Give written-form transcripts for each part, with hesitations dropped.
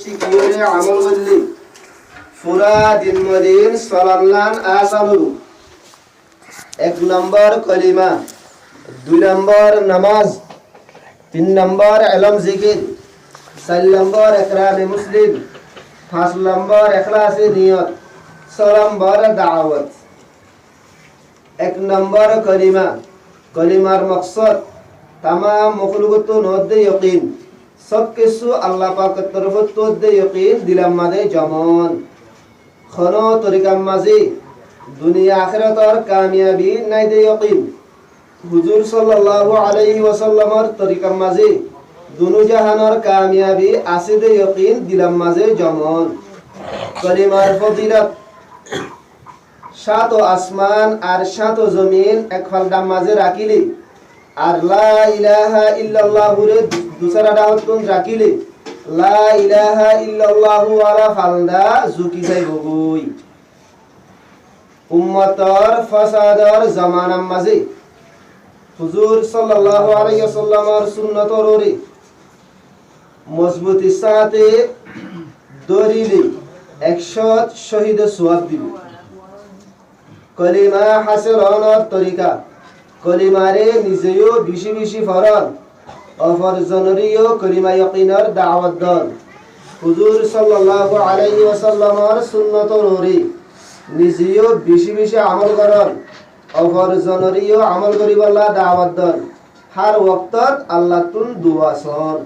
শিকিয়ে আমল করলি পুরা দিন মদিন সলাল্লান আসালু। 1 নম্বর কলিমা, 2 নম্বর নামাজ, 3 নম্বর ইলম জিকির, 4 নম্বর ইকরামে মুসলিম, 5 নম্বর ইখলাসে নিয়ত, 6 নম্বর দাওয়াত। 1 নম্বর কলিমা, কলিমার মকসদ তামাম মখলুকত নদে ইয়াকিন, সব কিছু আল্লাহ পাকের তরফ থেকে ইয়াকিন দিলাম মাঝে যেমন খনো তরিকার মাঝে দুনিয়া আখিরাতর কামিয়াবি নাই দে ইয়াকিন। হুজুর সাল্লাল্লাহু আলাইহি ওয়াসাল্লামর তরিকার মাঝে দুনু জাহানের কামিয়াবি আছে দে ইয়াকিন দিলাম মাঝে যেমন কলিমার ফজিলত 7 আসমান আর 7 জমিন এক ফালদার মাঝে রাখিলি আর লা ইলাহা ইল্লাল্লাহু রে দুসরা দাওয়াতুন রাখিলি লা ইলাহা ইল্লাল্লাহু ওয়ালা ফালদা জুকি যাইব গই। উম্মতর ফাসাদর জামানার মাঝে হুজুর সাল্লাল্লাহু আলাইহি ওয়াসাল্লামর সুন্নতর ওরে মজবুতির সাথে দরিলি 100 শহীদ সওয়াব দিবে। কলিমা হাসিল হওয়ার তরিকা, কলিমারে নিজেও বেশি বেশি ফরজ অফরজনরিও কলিমা ইয়াকিনের দাওয়াত দন। হুজুর সাল্লাল্লাহু আলাইহি ওয়াসাল্লামর সুন্নতর ওরে নিজেও বেশি বেশি আমল করন অফরজনরিও আমল করিবাল্লাহ দাওয়াত দন। হার ওয়াক্তত আল্লাহ তুন দুয়া সন।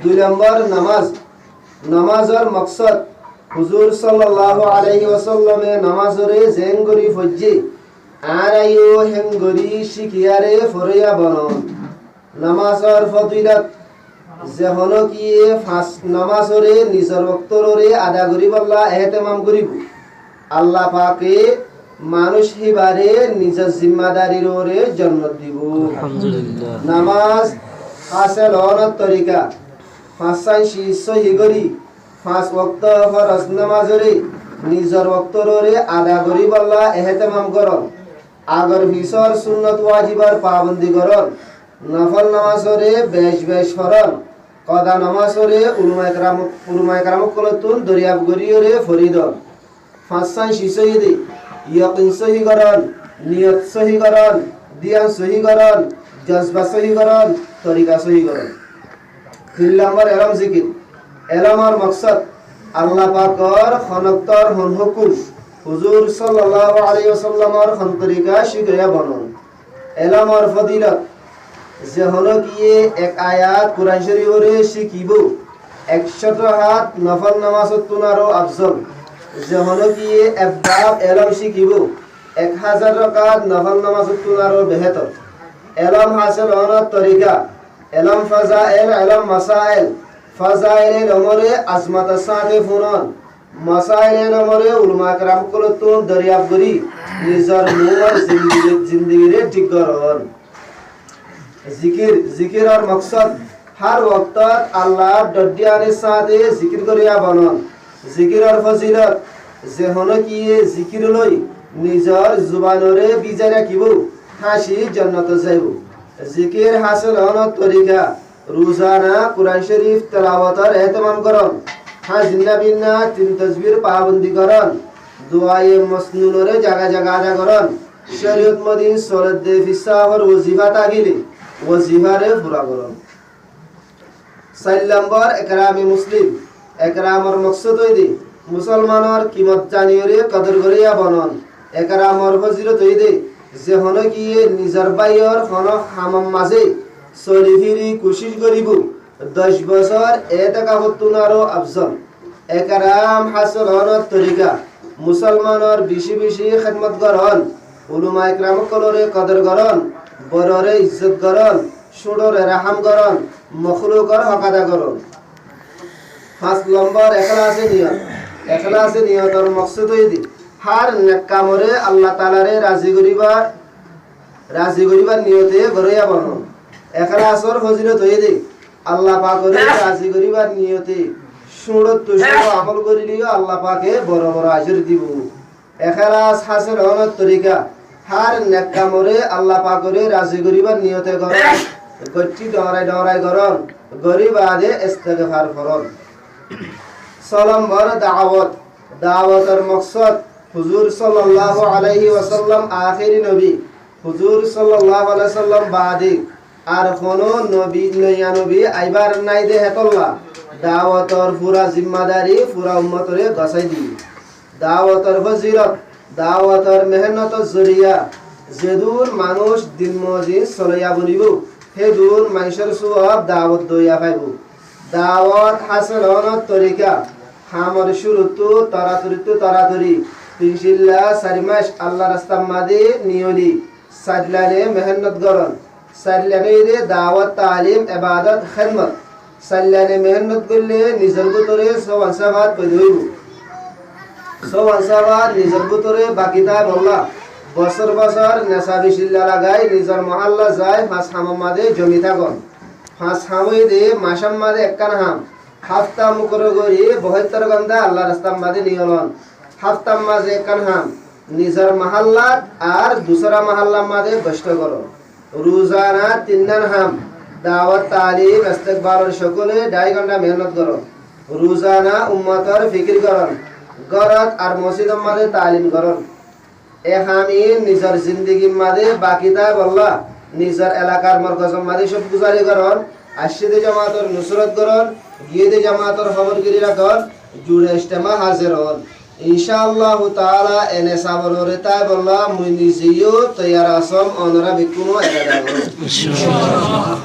2 নম্বর নামাজ, নামাজের মকসদ হুজুর সাল্লাল্লাহু আলাইহি ওয়াসাল্লামে নামাজরে জেঙ্গরি ফজ্জি আরাইও হেঙ্গরি শিকিয়ারে ফরিয়া বনন। নামাজের ফজিলত যেহন কি ফার্স্ট নামাজরে নিজের ওয়াক্তরে আদা করিবাল্লাহ ইহতিমাম করিব। আল্লাহ পাকে মানুষ হিবারে নিজের জিম্মাদারির ওরে জান্নাত দিব। আলহামদুলিল্লাহ। নামাজ হাসিল হওয়ার তরিকা 5 সহি করি 5 ওয়াক্ত ফরজ নামাজরে নিজের ওয়াক্তরে আদা করিবাল্লাহ ইহতিমাম করন। আগর ভিসর সুন্নত ওয়াজিবার পাবন্দি করন। নফল নামাজরে বেশ বেশ ফরন। কদা নামাজরে উলমা ইকরাম কলতুন দরিয়াব গরিয়রে ফরিদন। 5 সহি দি ইয়াকিন সহি করন, নিয়ত সহি করন, দিয়ান সহি করন, জজবা সহি করন, তরিকা সহি করন। 3 নম্বর ইলম জিকির, ইলমের মকসদ আল্লাহ পাকের খনক্তর হন হুকুম হুজুর সাল্লাল্লাহু আলাইহি ওয়াসাল্লামর খন তরিকা শিখিয়া বনন। ইলমের ফজিলত যেহন কি এক আয়াত কুরআন শরীফরে শিখিব 100 হাত নফল নামাজত তুনারও আফজল। যেহন কি একবার ইলম শিখিব 1000 রাকাত নফল নামাজত তুনারও বেহতর। ইলম হাসিল হওয়ার তরিকা, ইলম ফাজাইল, ইলম মাসাইল। ফাজাইল আমরে আজমাত সাথে ফুনন, মাসাইল আমরে উলমা ইকরাম কলতুন দরিয়াব করি নিজের মুর জিন্দেগিরে ঠিক করন। জিকির, জিকিরের মকসদ হর ওয়াক্ত আল্লাহ দডিয়ানের সাথে জিকির করিয়া বনন। জিকিরের ফজিলত যেহন কি জিকির লই নিজের জুবানরে বিজায় রাখিব হাসি জান্নাত যাইব। জিকির হাসিল হওয়ার তরিকা রোজানা কুরআন শরীফ তেলাওয়াতের ইহতিমাম করন। জিন্নাবিন্না 3 তাসবির পাবন্দি করন। দুআয়ে মসনুনরে জায়গা জায়গা আদা করন। শরীয়ত মদিন সলাত দে ফিসাহর ওজিফা তাগিলি ওজিফারে পুরা করন। 4 নম্বর ইকরামে মুসলিম, ইকরামর মকসদ হইদি মুসলমানের কিমত জানিয়রে কদর করিয়া বনন। ইকরামর ফজিলত হইদি যেহন কি নিজের বাইর খন হামাম মাঝে চলি ফিরি কোশিশ করিব 10 বছর এতেকাফত তুনারও আফজল। ইকরাম হাসিল হওয়ার তরিকা মুসলমানের বেশি বেশি খিদমত করন, উলমা ইকরাম কলরে কদর করন, বড়রে ইজ্জত করন, ছোটরে রাহাম করন, মখলুকর হক আদা করন। 5 নম্বর ইখলাসে নিয়ত, ইখলাসে নিয়তের মকসদ হইদি হার নেক কামরে আল্লাহ তাআলারে রাজি করিবার নিয়তে গড়িয়া বনন। ইখলাসর ফজিলত হইদি আল্লাহ পাকরে রাজি করিবার নিয়তে সুরত তুষার আমল করিলিও আল্লাহ পাকে বড় বড় আজর দিব। ইখলাস হাসিল হওয়ার তরিকা হার নেক কামরে আল্লাহ পাকরে রাজি করিবার নিয়তে করন। গচ্ছি ডরাই ডরাই করন, গরিব আদে ইস্তেগফার করন। নম্বর দাওয়াত। দাওয়াতের মকসদ হুজুর সাল্লাল্লাহু আলাইহি ওয়াসাল্লাম আখিরি নবী, হুজুর সাল্লাল্লাহু আলাইহি ওয়াসাল্লাম বাদি আর কোনো নবী নয়া নবী আইবার নাই দে হেতল্লা দাওয়াতর পুরা জিম্মাদারি পুরা উম্মতরে গছাই দি। দাওয়াতর ফজিলত, দাওয়াতর মেহনতর জরিয়া যেদুর মানুষ দিন মজিদ চলাইয়া বলিব সেদুর মানুষের সব দাওয়াত দইয়া পাইব। দাওয়াত হাসিল হওয়ার তরিকা হামর শুরুতু তাড়াতাড়ি তিনশিল্লা 4 মাস আল্লাহ রাস্তার মাঝে নিয়লি সাজলানে মেহনত করন, সাজলানে দাওয়াত তালিম ইবাদত খিদমত, সাজলানে মেহনত করলে নিজের ভিতরে সওয়াসাবাদ পয়দা হইব। সওয়াসাবাদ নিজের ভিতরে বাকিটা বললা বছর বছর নেশা বিশিল্লা লাগাই নিজের মহল্লা যায় পাঁচ হামের মাঝে জমি থাকন, পাঁচ হামে দিয়ে মাসার মাঝে একখান হাম হাফতা মুখরে গড়ি 72 ঘন্টা আল্লাহ রাস্তার মাঝে নিয়লন, হাফতার মাঝে একখান হাম নিজের মহল্লাত আর দুসরা মহল্লার মাঝে বসতে করো। রোজানা 3 হাম দাওয়াত তালিম ইস্তেকবালের সকলে 2.5 ঘন্টা মেহনত করো। রোজানা উম্মতের ফিকির করন, গরত আর মসজিদের মাঝে তালিম করন। এ হামি নিজের জিন্দগির মাঝে বাকিটা বললা নিজের এলাকার মরকজের মাঝে সব গুজারি করন, আশিদে জামাতের নুসরত করন, গিয়েদে জামাতের খবরগিরি রাখন, জুড়ে ইজতেমা হাজির হন। ইনশাআল্লাহ তাআলা এনে সাবরে তাই বললা মুই নিজেও তৈয়ার আসম অনরা বিকুনো এটা ইনশাআল্লাহ।